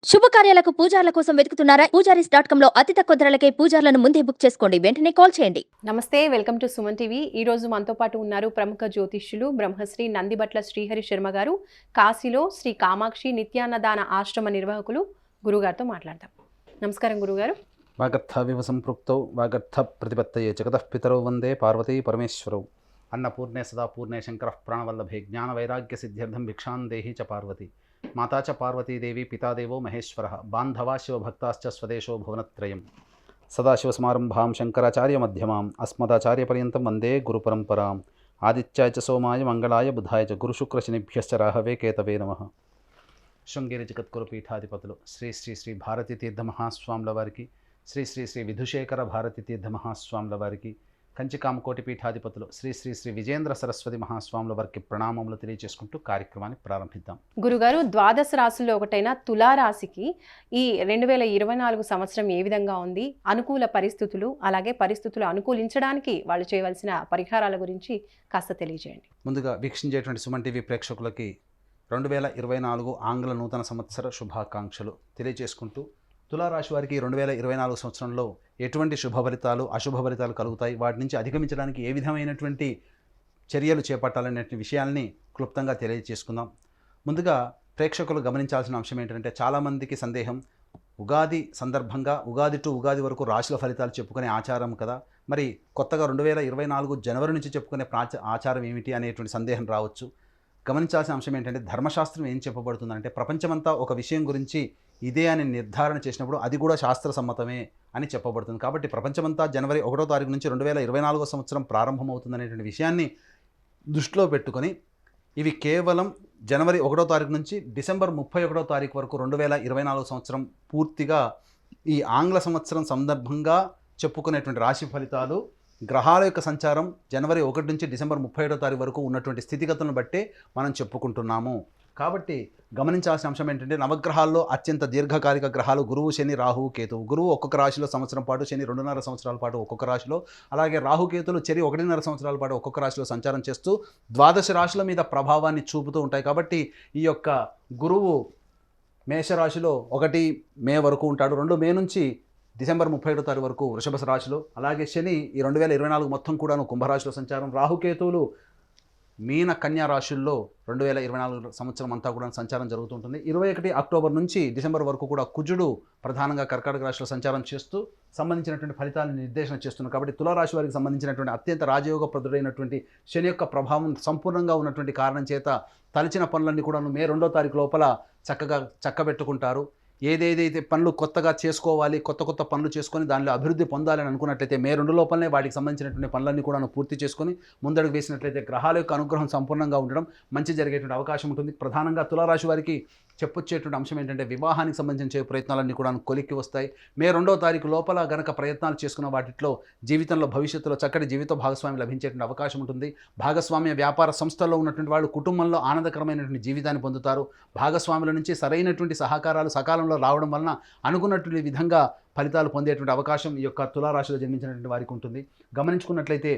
శుభకార్యాలకు పూజార్ల కోసం వెతుకుతున్నారా? పూజారీస్.com లో అతి తక్కువ ధరలకే పూజార్లను ముందే బుక్ చేసుకోండి. వెంటనే కాల్ చేయండి. నమస్తే, వెల్కమ్ టు సుమన్ టీవీ. ఈ రోజు మనతో పాటు ఉన్నారు ప్రముఖ జ్యోతిష్యులు బ్రహ్మశ్రీ నందిబట్ల శ్రీహరి శర్మ గారు. కాశీలో శ్రీ కామాక్షి నిత్యాన్నదాన ఆశ్రమ నిర్వాహకులు. గురుగారితో మాట్లాడతాం. నమస్కారం గురుగారు. వాగర్థవివ సంపృక్తౌ వాగర్థ ప్రతిపత్తయే జగతః పితరౌ వందే పార్వతీ పరమేశ్వరౌ. అన్నపూర్ణే సదా పూర్ణే శంకరః ప్రాణవల్లభే జ్ఞాన వైరాగ్య సిద్ధ్యర్థం భిక్షాం దేహి చ పార్వతి. మాతా చ పార్వతీదేవి పితాదేవో మహేశ్వరః. బాంధవా శివభక్తాశ్చ స్వదేశో భువనత్రయం. సదాశివసమారంభాం శంకరాచార్య మధ్యమాం అస్మదాచార్యపర్యంతం వందే గురుపరంపరాం. ఆదిత్యాయ చ సోమాయ మంగళాయ బుధాయ చ గురుశుక్రశనిభ్యశ్చ రాహవే కేతవే నమః. శృంగేరి జగద్గురు పీఠాధిపతులు శ్రీ శ్రీ శ్రీ భారతీ తీర్థ మహాస్వాముల వారికి, శ్రీ శ్రీ శ్రీ విధుశేఖర భారతీ తీర్థ మహాస్వాముల వారికి, కంచికామకోటి పీఠాధిపతులు శ్రీ శ్రీ శ్రీ విజేంద్ర సరస్వతి మహాస్వాముల వారికి ప్రణామములు తెలియజేసుకుంటూ కార్యక్రమాన్ని ప్రారంభిద్దాం. గురుగారు, ద్వాదశ రాశుల్లో ఒకటైన తులారాశికి ఈ 2024 సంవత్సరం ఏ విధంగా ఉంది? అనుకూల పరిస్థితులు, అలాగే పరిస్థితులు అనుకూలించడానికి వాళ్ళు చేయవలసిన పరిహారాల గురించి కాస్త తెలియజేయండి. ముందుగా వీక్షించేటువంటి సుమన్ టీవీ ప్రేక్షకులకి 2024 ఆంగ్ల నూతన సంవత్సర శుభాకాంక్షలు తెలియజేసుకుంటూ, తులారాశి వారికి 2024 సంవత్సరంలో ఎటువంటి శుభ ఫలితాలు అశుభ ఫలితాలు కలుగుతాయి, వాటి నుంచి అధిగమించడానికి ఏ విధమైనటువంటి చర్యలు చేపట్టాలనే విషయాల్ని క్లుప్తంగా తెలియజేసుకుందాం. ముందుగా ప్రేక్షకులు గమనించాల్సిన అంశం ఏంటంటే, చాలామందికి సందేహం, ఉగాది సందర్భంగా ఉగాది టు ఉగాది వరకు రాశుల ఫలితాలు చెప్పుకునే ఆచారం కదా, మరి కొత్తగా 2024 జనవరి నుంచి చెప్పుకునే ఆచారం ఏమిటి అనేటువంటి సందేహం రావచ్చు. గమనించాల్సిన అంశం ఏంటంటే, ధర్మశాస్త్రం ఏం చెప్పబడుతుందంటే, ప్రపంచమంతా ఒక విషయం గురించి ఇదే అని నిర్ధారణ చేసినప్పుడు అది కూడా శాస్త్ర సమ్మతమే అని చెప్పబడుతుంది. కాబట్టి ప్రపంచమంతా జనవరి 1వ తారీఖు నుంచి 2024 సంవత్సరం ప్రారంభమవుతుందనేటువంటి విషయాన్ని దృష్టిలో పెట్టుకొని, ఇవి కేవలం జనవరి 1వ తారీఖు నుంచి డిసెంబర్ 31వ తారీఖు వరకు 2024 సంవత్సరం పూర్తిగా ఈ ఆంగ్ల సంవత్సరం సందర్భంగా చెప్పుకునేటువంటి రాశి ఫలితాలు, గ్రహాల యొక్క సంచారం జనవరి 1 నుంచి డిసెంబర్ 31వ తారీఖు వరకు ఉన్నటువంటి స్థితిగతులను బట్టే మనం చెప్పుకుంటున్నాము. కాబట్టి గమనించాల్సిన అంశం ఏంటంటే, నవగ్రహాల్లో అత్యంత దీర్ఘకాలిక గ్రహాలు గురువు, శని, రాహువు, కేతువు. గురువు ఒక్కొక్క రాశిలో సంవత్సరం పాటు, శని 2.5 సంవత్సరాల పాటు ఒక్కొక్క రాశిలో, అలాగే రాహుకేతులు చెరి 1.5 సంవత్సరాల పాటు ఒక్కొక్క రాశిలో సంచారం చేస్తూ ద్వాదశ రాశుల మీద ప్రభావాన్ని చూపుతూ ఉంటాయి. కాబట్టి ఈ యొక్క గురువు మేషరాశిలో 1 మే వరకు ఉంటాడు, 2 మే నుంచి డిసెంబర్ 31వ తారీఖు వరకు వృషభ రాశిలో, అలాగే శని ఈ 2024 మొత్తం కూడాను కుంభరాశిలో సంచారం, రాహుకేతువులు మీన కన్యా రాశుల్లో 2024 సంవత్సరం అంతా కూడా సంచారం జరుగుతుంటుంది. 21 అక్టోబర్ నుంచి డిసెంబర్ వరకు కూడా కుజుడు ప్రధానంగా కర్కాటక రాశిలో సంచారం చేస్తూ సంబంధించినటువంటి ఫలితాలను నిర్దేశన చేస్తున్నారు. కాబట్టి తులారాశి వారికి సంబంధించినటువంటి అత్యంత రాజయోగప్రదుడైనటువంటి శని యొక్క ప్రభావం సంపూర్ణంగా ఉన్నటువంటి కారణం చేత తలచిన పనులన్నీ కూడా మే 2వ తారీఖు లోపల చక్కగా చక్కబెట్టుకుంటారు. ఏదేదైతే పనులు కొత్తగా చేసుకోవాలి, కొత్త పనులు చేసుకొని దానిలో అభివృద్ధి పొందాలని అనుకున్నట్లయితే మే 2 లోపలనే వాటికి సంబంధించినటువంటి పనులన్నీ కూడా పూర్తి చేసుకొని ముందడుగు వేసినట్లయితే గ్రహాల యొక్క అనుగ్రహం సంపూర్ణంగా ఉండడం మంచి జరిగేటువంటి అవకాశం ఉంటుంది. ప్రధానంగా తులారాశి వారికి చెప్పొచ్చేటువంటి అంశం ఏంటంటే, వివాహానికి సంబంధించిన ప్రయత్నాలన్నీ కూడా కొలిక్కి వస్తాయి. మే 2వ తారీఖు లోపల గనక ప్రయత్నాలు చేసుకున్న వాటిలో జీవితంలో భవిష్యత్తులో చక్కటి జీవిత భాగస్వామి లభించేటువంటి అవకాశం ఉంటుంది. భాగస్వామ్య వ్యాపార సంస్థల్లో ఉన్నటువంటి వాళ్ళు కుటుంబంలో ఆనందకరమైనటువంటి జీవితాన్ని పొందుతారు. భాగస్వాముల నుంచి సరైనటువంటి సహకారాలు సకాలంలో రావడం వలన అనుకున్నటువంటి విధంగా ఫలితాలు పొందేటువంటి అవకాశం ఈ యొక్క తులారాశిలో జన్మించినటువంటి వారికి ఉంటుంది. గమనించుకున్నట్లయితే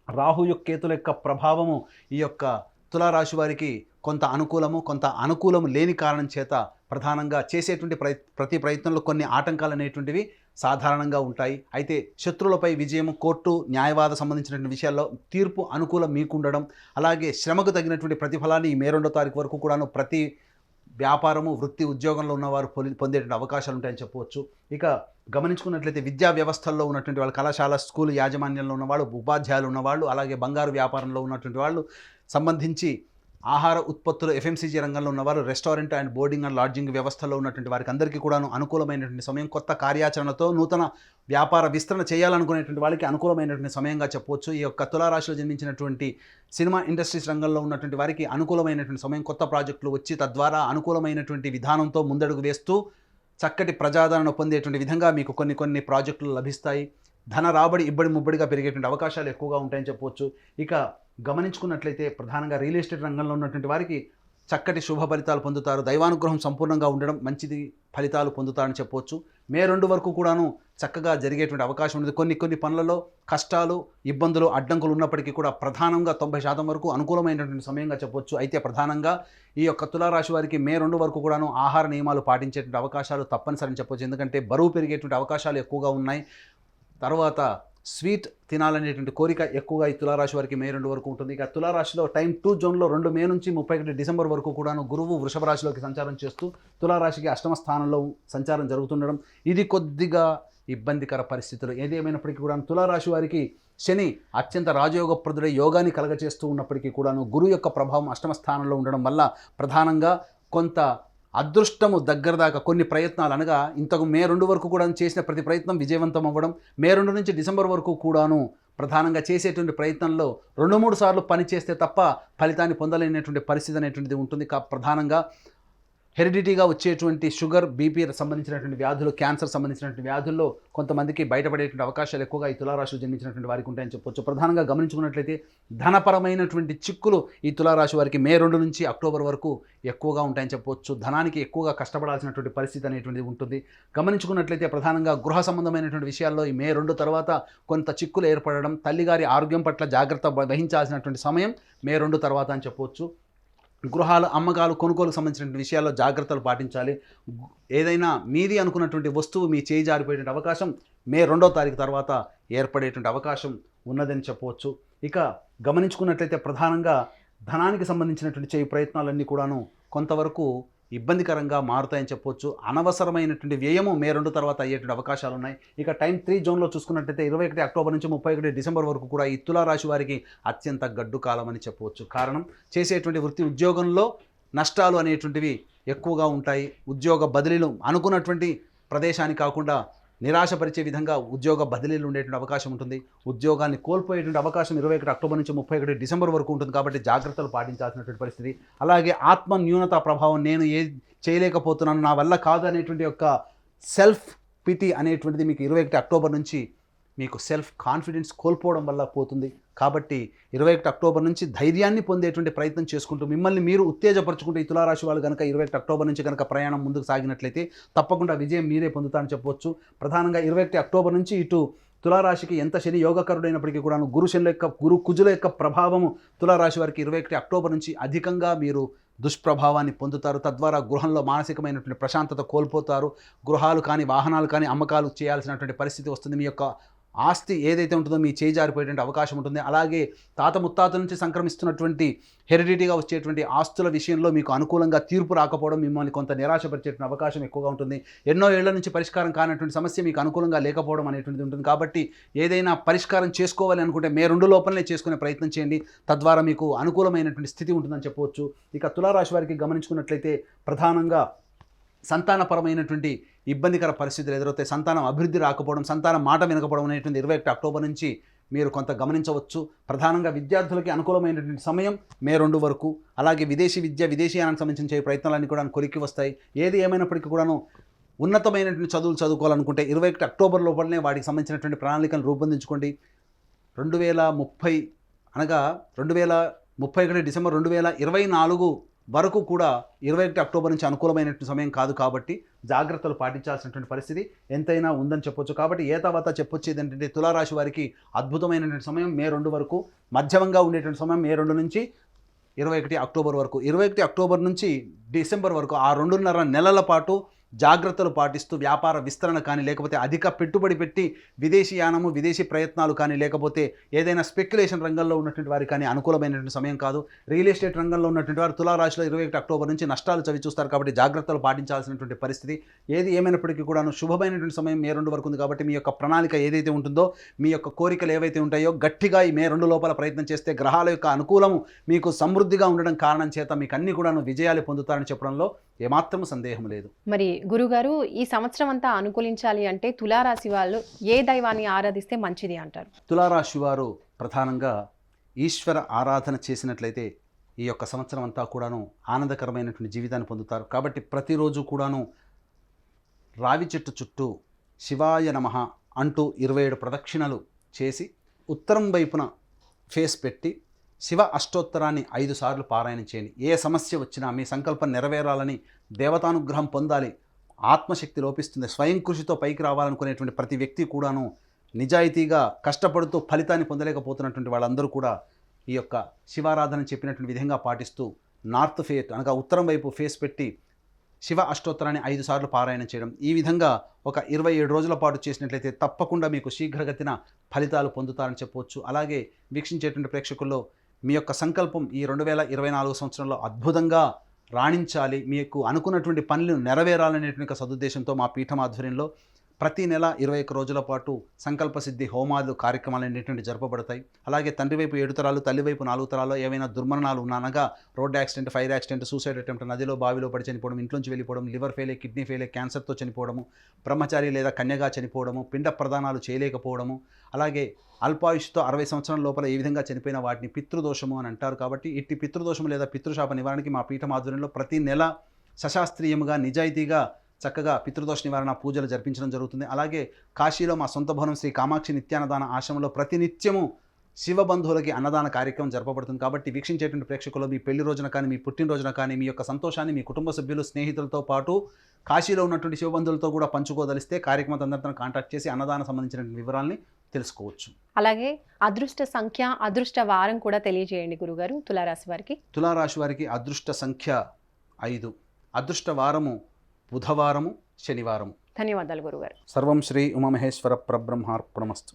రాహు యొక్క కేతుల యొక్క ప్రభావము ఈ యొక్క తులారాశి వారికి కొంత అనుకూలము, కొంత అనుకూలము లేని కారణం చేత ప్రధానంగా చేసేటువంటి ప్రతి ప్రయత్నంలో కొన్ని ఆటంకాలు అనేటువంటివి సాధారణంగా ఉంటాయి. అయితే శత్రువులపై విజయము, కోర్టు న్యాయవాద సంబంధించినటువంటి విషయాల్లో తీర్పు అనుకూలం మీకుండడం, అలాగే శ్రమకు తగినటువంటి ప్రతిఫలాన్ని ఈ మే 2వ తారీఖు వరకు కూడాను ప్రతి వ్యాపారము, వృత్తి, ఉద్యోగంలో ఉన్నవారు పొందేటువంటి అవకాశాలు ఉంటాయని చెప్పవచ్చు. ఇక గమనించుకున్నట్లయితే విద్యా వ్యవస్థల్లో ఉన్నటువంటి వాళ్ళు, కళాశాల, స్కూల్ యాజమాన్యంలో ఉన్నవాళ్ళు, ఉపాధ్యాయులు ఉన్నవాళ్ళు, అలాగే బంగారు వ్యాపారంలో ఉన్నటువంటి వాళ్ళు, సంబంధించి ఆహార ఉత్పత్తులు ఎఫ్ఎంసీజీ రంగంలో ఉన్నవారు, restaurant and boarding and lodging వ్యవస్థలో ఉన్నటువంటి వారికి అందరికీ కూడాను అనుకూలమైనటువంటి సమయం. కొత్త కార్యాచరణతో నూతన వ్యాపార విస్తరణ చేయాలనుకునేటువంటి వాళ్ళకి అనుకూలమైనటువంటి సమయంగా చెప్పవచ్చు. ఈ యొక్క తులారాశిలో జన్మించినటువంటి సినిమా ఇండస్ట్రీస్ రంగంలో ఉన్నటువంటి వారికి అనుకూలమైనటువంటి సమయం. కొత్త ప్రాజెక్టులు వచ్చి తద్వారా అనుకూలమైనటువంటి విధానంతో ముందడుగు వేస్తూ చక్కటి ప్రజాదరణ పొందేటువంటి విధంగా మీకు కొన్ని ప్రాజెక్టులు లభిస్తాయి. ధన రాబడి ఇబ్బడి ముబ్బడిగా పెరిగేటువంటి అవకాశాలు ఎక్కువగా ఉంటాయని చెప్పవచ్చు. ఇక గమనించుకున్నట్లయితే ప్రధానంగా రియల్ ఎస్టేట్ రంగంలో ఉన్నటువంటి వారికి చక్కటి శుభ ఫలితాలు పొందుతారు. దైవానుగ్రహం సంపూర్ణంగా ఉండడం మంచిది. ఫలితాలు పొందుతారని చెప్పవచ్చు. మే 2 వరకు కూడాను చక్కగా జరిగేటువంటి అవకాశం ఉంది. కొన్ని పనులలో కష్టాలు, ఇబ్బందులు, అడ్డంకులు ఉన్నప్పటికీ కూడా ప్రధానంగా 90% వరకు అనుకూలమైనటువంటి సమయంగా చెప్పవచ్చు. అయితే ప్రధానంగా ఈ యొక్క తులారాశి వారికి మే 2 వరకు కూడాను ఆహార నియమాలు పాటించేటువంటి అవకాశాలు తప్పనిసరి చెప్పవచ్చు. ఎందుకంటే బరువు పెరిగేటువంటి అవకాశాలు ఎక్కువగా ఉన్నాయి. తర్వాత స్వీట్ తినాలనేటువంటి కోరిక ఎక్కువగా ఈ తులారాశి వారికి మే 2 వరకు ఉంటుంది. ఇక తులారాశిలో టైం 2 జోన్లో 2 మే నుంచి 31 డిసెంబర్ వరకు కూడాను గురువు వృషభ రాశిలోకి సంచారం చేస్తూ తులారాశికి అష్టమ స్థానంలో సంచారం జరుగుతుండడం ఇది కొద్దిగా ఇబ్బందికర పరిస్థితులు. ఏది ఏమైనప్పటికీ కూడా తులారాశి వారికి శని అత్యంత రాజయోగప్రదుడై యోగాన్ని కలగచేస్తూ ఉన్నప్పటికీ కూడాను గురువు యొక్క ప్రభావం అష్టమ స్థానంలో ఉండడం వల్ల ప్రధానంగా కొంత అదృష్టము దగ్గర దాకా కొన్ని ప్రయత్నాలు అనగా ఇంతకు మే 2 వరకు కూడా చేసిన ప్రతి ప్రయత్నం విజయవంతం అవ్వడం, మే 2 నుంచి డిసెంబర్ వరకు కూడాను ప్రధానంగా చేసేటువంటి ప్రయత్నంలో 2-3 సార్లు పని చేస్తే తప్ప ఫలితాన్ని పొందలేనటువంటి పరిస్థితి అనేటువంటిది ఉంటుంది. ప్రధానంగా హెరిడిటీగా వచ్చేటువంటి షుగర్, బీపీ సంబంధించినటువంటి వ్యాధులు, క్యాన్సర్ సంబంధించినటువంటి వ్యాధుల్లో కొంతమందికి బయటపడేటువంటి అవకాశాలు ఎక్కువగా ఈ తులారాశిలో జన్మించినటువంటి వారికి ఉంటాయని చెప్పొచ్చు. ప్రధానంగా గమనించుకున్నట్లయితే ధనపరమైనటువంటి చిక్కులు ఈ తులారాశి వారికి మే 2 నుంచి అక్టోబర్ వరకు ఎక్కువగా ఉంటాయని చెప్పవచ్చు. ధనానికి ఎక్కువగా కష్టపడాల్సినటువంటి పరిస్థితి అనేటువంటిది ఉంటుంది. గమనించుకున్నట్లయితే ప్రధానంగా గృహ సంబంధమైనటువంటి విషయాల్లో ఈ మే 2 తర్వాత కొంత చిక్కులు ఏర్పడడం, తల్లిగారి ఆరోగ్యం పట్ల జాగ్రత్త వహించాల్సినటువంటి సమయం మే 2 తర్వాత అని చెప్పవచ్చు. గృహాలు, అమ్మకాలు, కొనుగోలుకు సంబంధించిన విషయాల్లో జాగ్రత్తలు పాటించాలి. ఏదైనా మీది అనుకున్నటువంటి వస్తువు మీ చేయి జారిపోయేటువంటి అవకాశం మే 2వ తారీఖు తర్వాత ఏర్పడేటువంటి అవకాశం ఉన్నదని చెప్పవచ్చు. ఇక గమనించుకున్నట్లయితే ప్రధానంగా ధనానికి సంబంధించినటువంటి చేయి ప్రయత్నాలన్నీ కూడాను కొంతవరకు ఇబ్బందికరంగా మారుతాయని చెప్పవచ్చు. అనవసరమైనటువంటి వ్యయము మే 2 తర్వాత అయ్యేటువంటి అవకాశాలు ఉన్నాయి. ఇక టైం 3 జోన్లో చూసుకున్నట్లయితే 21 అక్టోబర్ నుంచి 31 డిసెంబర్ వరకు కూడా ఈ తులారాశి వారికి అత్యంత గడ్డు కాలం అని చెప్పవచ్చు. కారణం చేసేటువంటి వృత్తి ఉద్యోగంలో నష్టాలు అనేటువంటివి ఎక్కువగా ఉంటాయి. ఉద్యోగ బదిలీలు అనుకున్నటువంటి ప్రదేశానికి కాకుండా నిరాశపరిచే విధంగా ఉద్యోగ బదిలీలు ఉండేటువంటి అవకాశం ఉంటుంది. ఉద్యోగాన్ని కోల్పోయేటువంటి అవకాశం 21 అక్టోబర్ నుంచి 31 డిసెంబర్ వరకు ఉంటుంది. కాబట్టి జాగ్రత్తలు పాటించాల్సినటువంటి పరిస్థితి. అలాగే ఆత్మ న్యూనత ప్రభావం, నేను చేయలేకపోతున్నాను, నా వల్ల కాదు అనేటువంటి యొక్క సెల్ఫ్ పిటి అనేటువంటిది మీకు 21 అక్టోబర్ నుంచి మీకు సెల్ఫ్ కాన్ఫిడెన్స్ కోల్పోవడం వల్ల పోతుంది. కాబట్టి 21 అక్టోబర్ నుంచి ధైర్యాన్ని పొందేటువంటి ప్రయత్నం చేసుకుంటూ మిమ్మల్ని మీరు ఉత్తేజపరచుకుంటూ ఈ తులారాశి వాళ్ళు కనుక 21 అక్టోబర్ నుంచి కనుక ప్రయాణం ముందుకు సాగినట్లయితే తప్పకుండా విజయం మీరే పొందుతారని చెప్పవచ్చు. ప్రధానంగా 21 అక్టోబర్ నుంచి ఇటు తులారాశికి ఎంత శని యోగకరుడైనప్పటికీ కూడా గురు కుజుల యొక్క ప్రభావము తులారాశి వారికి 21 అక్టోబర్ నుంచి అధికంగా మీరు దుష్ప్రభావాన్ని పొందుతారు. తద్వారా గృహంలో మానసికమైనటువంటి ప్రశాంతత కోల్పోతారు. గృహాలు కానీ, వాహనాలు కానీ అమ్మకాలు చేయాల్సినటువంటి పరిస్థితి వస్తుంది. మీ యొక్క ఆస్తి ఏదైతే ఉంటుందో మీ చేయి జారిపోయేటువంటి అవకాశం ఉంటుంది. అలాగే తాత ముత్తాతల నుంచి సంక్రమిస్తున్నటువంటి హెరిడిటీగా వచ్చేటువంటి ఆస్తుల విషయంలో మీకు అనుకూలంగా తీర్పు రాకపోవడం మిమ్మల్ని కొంత నిరాశపరిచేటువంటి అవకాశం ఎక్కువగా ఉంటుంది. ఎన్నో ఏళ్ల నుంచి పరిష్కారం కానటువంటి సమస్య మీకు అనుకూలంగా లేకపోవడం అనేటువంటిది ఉంటుంది. కాబట్టి ఏదైనా పరిష్కారం చేసుకోవాలి అనుకుంటే మే 2 లోపలనే చేసుకునే ప్రయత్నం చేయండి. తద్వారా మీకు అనుకూలమైనటువంటి స్థితి ఉంటుందని చెప్పవచ్చు. ఇక తులారాశి వారికి గమనించుకున్నట్లయితే ప్రధానంగా సంతానపరమైనటువంటి ఇబ్బందికర పరిస్థితులు ఎదురవుతాయి. సంతానం అభివృద్ధి రాకపోవడం, సంతానం మాట వినకపోవడం అనేటువంటి 21 అక్టోబర్ నుంచి మీరు కొంత గమనించవచ్చు. ప్రధానంగా విద్యార్థులకి అనుకూలమైనటువంటి సమయం మే 2 వరకు. అలాగే విదేశీ విద్య, విదేశీయానికి సంబంధించిన ప్రయత్నాలన్నీ కూడా కొలిక్కి వస్తాయి. ఏది ఏమైనప్పటికీ కూడాను ఉన్నతమైనటువంటి చదువులు చదువుకోవాలనుకుంటే 21 అక్టోబర్ లోపలనే వాటికి సంబంధించినటువంటి ప్రణాళికలు రూపొందించుకోండి. 2030 అనగా 2031 డిసెంబర్ 2024 వరకు కూడా 21 అక్టోబర్ నుంచి అనుకూలమైనటువంటి సమయం కాదు. కాబట్టి జాగ్రత్తలు పాటించాల్సినటువంటి పరిస్థితి ఎంతైనా ఉందని చెప్పొచ్చు. కాబట్టి తర్వాత చెప్పొచ్చేది ఏంటంటే తులారాశి వారికి అద్భుతమైనటువంటి సమయం మే 2 వరకు, మధ్యమంగా ఉండేటువంటి సమయం మే 2 నుంచి 21 అక్టోబర్ వరకు. 21 అక్టోబర్ నుంచి డిసెంబర్ వరకు ఆ 2.5 నెలల పాటు జాగ్రత్తలు పాటిస్తూ వ్యాపార విస్తరణ కానీ, లేకపోతే అధిక పెట్టుబడి పెట్టి విదేశీయానము, విదేశీ ప్రయత్నాలు కానీ, లేకపోతే ఏదైనా స్పెక్యులేషన్ రంగంలో ఉన్నటువంటి వారికి కానీ అనుకూలమైనటువంటి సమయం కాదు. రియల్ ఎస్టేట్ రంగంలో ఉన్నటువంటి వారు తులారాశిలో 21 అక్టోబర్ నుంచి నష్టాలు చవి చూస్తారు. కాబట్టి జాగ్రత్తలు పాటించాల్సినటువంటి పరిస్థితి. ఏది ఏమైనప్పటికీ కూడాను శుభమైనటువంటి సమయం మే 2 వరకు ఉంది. కాబట్టి మీ యొక్క ప్రణాళిక ఏదైతే ఉంటుందో, మీ యొక్క కోరికలు ఏవైతే ఉంటాయో గట్టిగా ఈ మే 2 లోపల ప్రయత్నం చేస్తే గ్రహాల యొక్క అనుకూలము మీకు సమృద్ధిగా ఉండడం కారణం చేత మీకు అన్ని కూడాను విజయాలు పొందుతారని చెప్పడంలో ఏమాత్రం సందేహం లేదు. మరి గురుగారు, ఈ సంవత్సరం అంతా అనుకూలించాలి అంటే తులారాశి వాళ్ళు ఏ దైవాన్ని ఆరాధిస్తే మంచిది అంటారు? తులారాశి వారు ప్రధానంగా ఈశ్వర ఆరాధన చేసినట్లయితే ఈ యొక్క సంవత్సరం అంతా కూడాను ఆనందకరమైనటువంటి జీవితాన్ని పొందుతారు. కాబట్టి ప్రతిరోజు కూడాను రావి చెట్టు చుట్టూ శివాయ నమః అంటూ 27 ప్రదక్షిణలు చేసి ఉత్తరం వైపున ఫేస్ పెట్టి శివ అష్టోత్తరాన్ని 5 సార్లు పారాయణం చేయండి. ఏ సమస్య వచ్చినా మీ సంకల్పం నెరవేరాలని, దేవతానుగ్రహం పొందాలి ఆత్మశక్తి లోపిస్తుంది. స్వయం కృషితో పైకి రావాలనుకునేటువంటి ప్రతి వ్యక్తి కూడాను నిజాయితీగా కష్టపడుతూ ఫలితాన్ని పొందలేకపోతున్నటువంటి వాళ్ళందరూ కూడా ఈ యొక్క శివారాధన చెప్పినటువంటి విధంగా పాటిస్తూ నార్త్ ఫేస్ అనగా ఉత్తరం వైపు ఫేస్ పెట్టి శివ అష్టోత్తరాన్ని 5 సార్లు పారాయణం చేయడం, ఈ విధంగా ఒక 27 రోజుల పాటు చేసినట్లయితే తప్పకుండా మీకు శీఘ్రగతిన ఫలితాలు పొందుతారని చెప్పవచ్చు. అలాగే వీక్షించేటువంటి ప్రేక్షకుల్లో మీ యొక్క సంకల్పం ఈ 2024 సంవత్సరంలో అద్భుతంగా రాణించాలి, మీకు అనుకున్నటువంటి పనులు నెరవేరాలనేటువంటి సదుద్దేశంతో మా పీఠం ఆధ్వర్యంలో ప్రతి నెల 21 రోజుల పాటు సంకల్ప సిద్ధి హోమాలు కార్యక్రమాలు అనేటువంటి జరపబడతాయి. అలాగే తండ్రి వైపు 7 తరాలు, తల్లి వైపు 4 తరాల్లో ఏవైనా దుర్మరణాలు ఉన్నానగా road accident, fire accident, suicide attempt, నదిలో బావిలో పడి చనిపోవడం, ఇంట్లోంచి వెళ్ళిపోవడం, లివర్ ఫెయిలే, కిడ్నీ ఫెయిలే, క్యాన్సర్తో చనిపోవడము, బ్రహ్మచారి లేదా కన్యగా చనిపోవడము, పిండ ప్రదానాలు చేయలేకపోవడము, అలాగే అల్పాయుష్తో 60 సంవత్సరాల లోపల ఏ విధంగా చనిపోయిన వాటిని పితృదోషము అని అంటారు. కాబట్టి ఇట్టి పితృదోషము లేదా పితృశాప నివారణకి మా పీఠం ఆధ్వర్యంలో ప్రతి నెల సశాస్త్రీయముగా నిజాయితీగా చక్కగా పితృదోష నివారణ పూజలు జరిపించడం జరుగుతుంది. అలాగే కాశీలో మా సొంత భవనం శ్రీ కామాక్షి నిత్యాన్నదాన ఆశ్రమంలో ప్రతినిత్యము శివబంధువులకి అన్నదాన కార్యక్రమం జరపబడుతుంది. కాబట్టి వీక్షించేటువంటి ప్రేక్షకులు మీ పెళ్లి రోజున కానీ, మీ పుట్టినరోజున కానీ మీ యొక్క సంతోషాన్ని మీ కుటుంబ సభ్యులు, స్నేహితులతో పాటు కాశీలో ఉన్నటువంటి శివబంధువులతో కూడా పంచుకోదలిస్తే కార్యక్రమం అందరితో కాంటాక్ట్ చేసి అన్నదాన సంబంధించిన వివరాల్ని తెలుసుకోవచ్చు. అలాగే అదృష్ట సంఖ్య, అదృష్ట వారం కూడా తెలియజేయండి గురుగారు తులారాశి వారికి. తులారాశి వారికి అదృష్ట సంఖ్య 5, అదృష్ట వారము బుధవారము, శనివారము. ధన్యవాదాలు గురుగారు. సర్వం శ్రీ ఉమామహేశ్వర పరబ్రహ్మార్పణమస్తు.